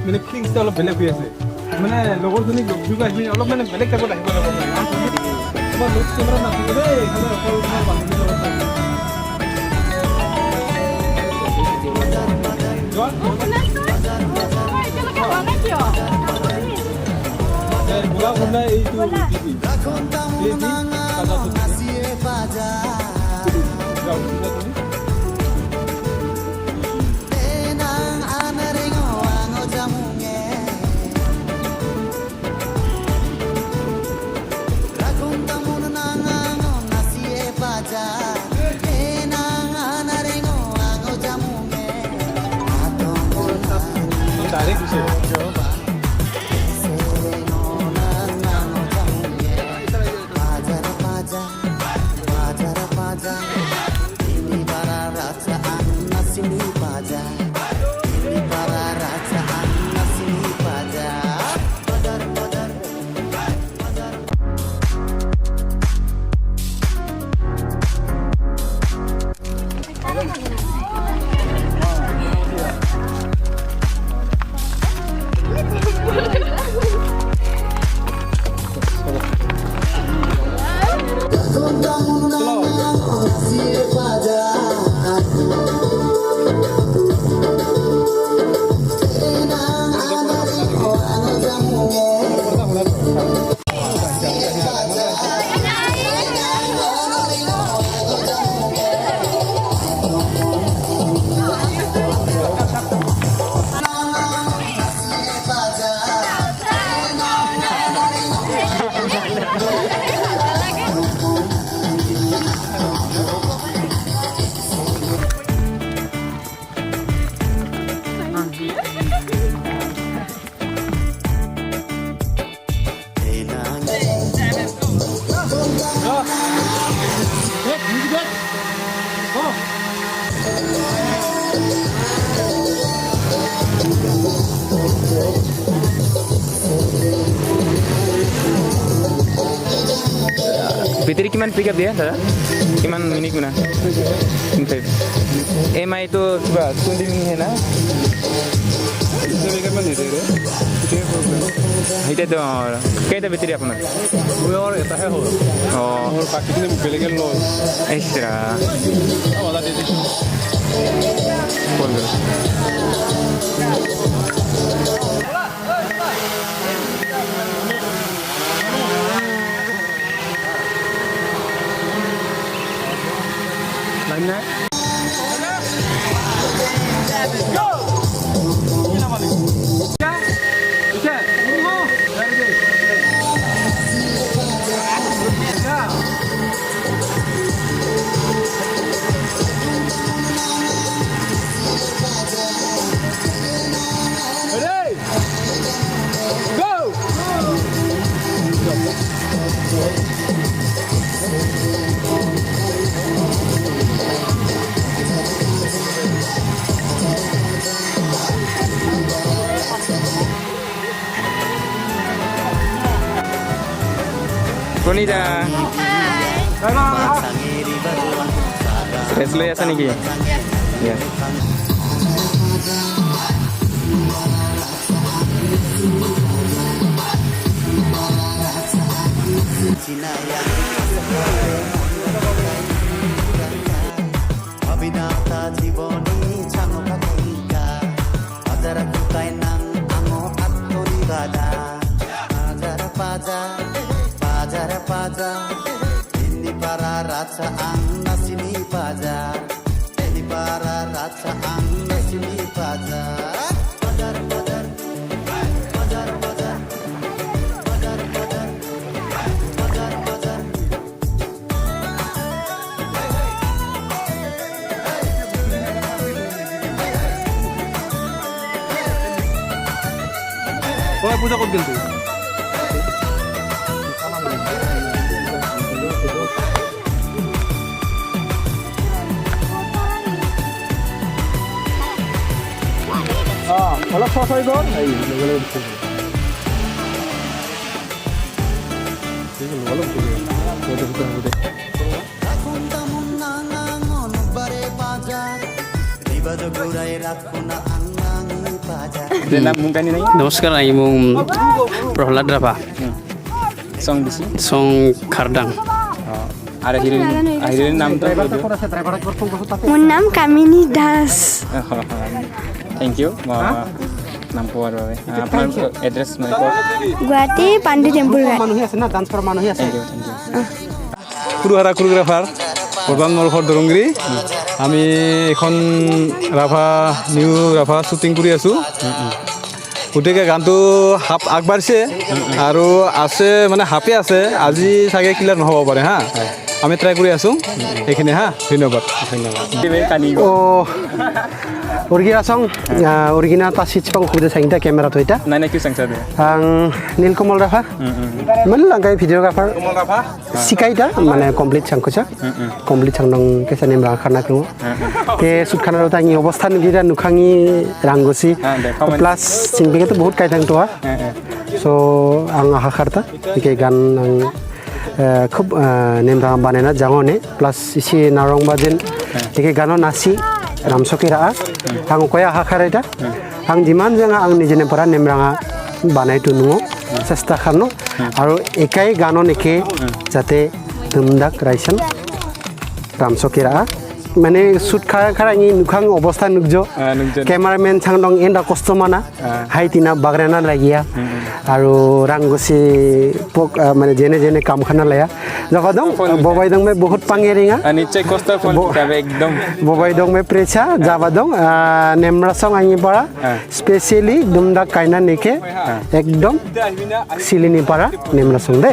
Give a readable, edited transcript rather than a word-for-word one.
মানে ফিলিংছটো অলপ বেলেগ হৈ আছে মানে লগৰজনীক লগ ধৰিব আহিলে অলপ মানে বেলেগ টাইপত আহিব লাগিব তোমাৰ লুক কেমেৰা নাথাকিব দেই এইফালে অকল তোমাৰ বান্ধৱীৰ লগত থাকিব বোলা শুনাই এইটো ডাইৰেক্ট দিছে Battery kiman pick up dia, Tara? Kiman minit mana? 5. MI itu coba 20 minit है ना? इससे बेकार में नहीं दे रहे ठीक है itu tuh kayak battery apa nih? वो और ऐसा है हो Oh, और बाकी ने बेलेगल लो extra. वाला दे दे Cool. लाइन है Konnichiwa. Tes lo ya sana Ki? Ya. Ini para raja angna sini pajar. Ini para raja angna sini pajar. Pajar pajar, pajar pajar, pajar pajar, pajar pajar. ওই পূজা কত গেল তুই অলপ খৰচ হৈ গ'ল Dia mungkin ini নমস্কাৰ আমি মোৰ প্ৰহ্লাদ ৰাভা song bisi. চং Khardang Ada hirin nam tu. মোৰ নাম Kamini Das Thank you. Nam puar babe. Apnar address mana ko? Guwahati Pandu temple Ghat Thank you. কুৰুহাৰা কোৰিওগ্ৰাফাৰ প্ৰধান মৰখৰ দৰংগিৰি আমি এখন ৰাভা নিউ ৰাভা শ্বুটিং কৰি আছোঁ গতিকে গানটো হাফ আগবাঢ়িছে আৰু আছে মানে হাফে আছে আজি চাগে ক্লিয়াৰ নহ'ব পাৰে হা আমি ট্ৰাই কৰি আছোঁ এইখিনি হা ধন্যবাদ Dia kani. Origina song, origina tasit pang kuda sangita kamera tu ita. Nana kyu sang sadu. Ang Nilkomal Rafa, mana langkai videographer. Sikai ita, mana complete sang kuca, complete sang dong kesan yang berangkat nak lu. Ke sud khana rota ni obostan kita nukhangi ranggosi plus singping itu बहुत kaitan tua. So ang hakarta, ke gan ang খুব নেমরা বানানা জাঙনে plus EC Narang বাজেন একে গানো নাসি রামসকিরা আং কয়া হাখারাইটা আং জিমান জাঙা আং নিজেনে পরা নেমরাঙা বানাইতো নুঙো চেষ্টা খানো আৰু একাই গানো নেকে যাতে দুমদাক রাইছান রামসকিরা মানে শুট খারাঙি নুখাং অবস্থা নুকজো ক্যামেরাম্যান ছাংদং এন্ডা কষ্ট মানা হাইতিনা বাগরানা লাগিয়া আৰু রাংগসি মানে জেনে জেনে কাম খানা লায়া জগা দং ববাই দং মে বহুত পাঙেরিঙা Ani check costa phone kabe ekdom. Bobai দং মে প্রেছা যাবা দং নেমরা সং আঙি পারা স্পেশালি দুমদা কাইনা নেকে একদম সিলিনি পারা নেমরা সং দে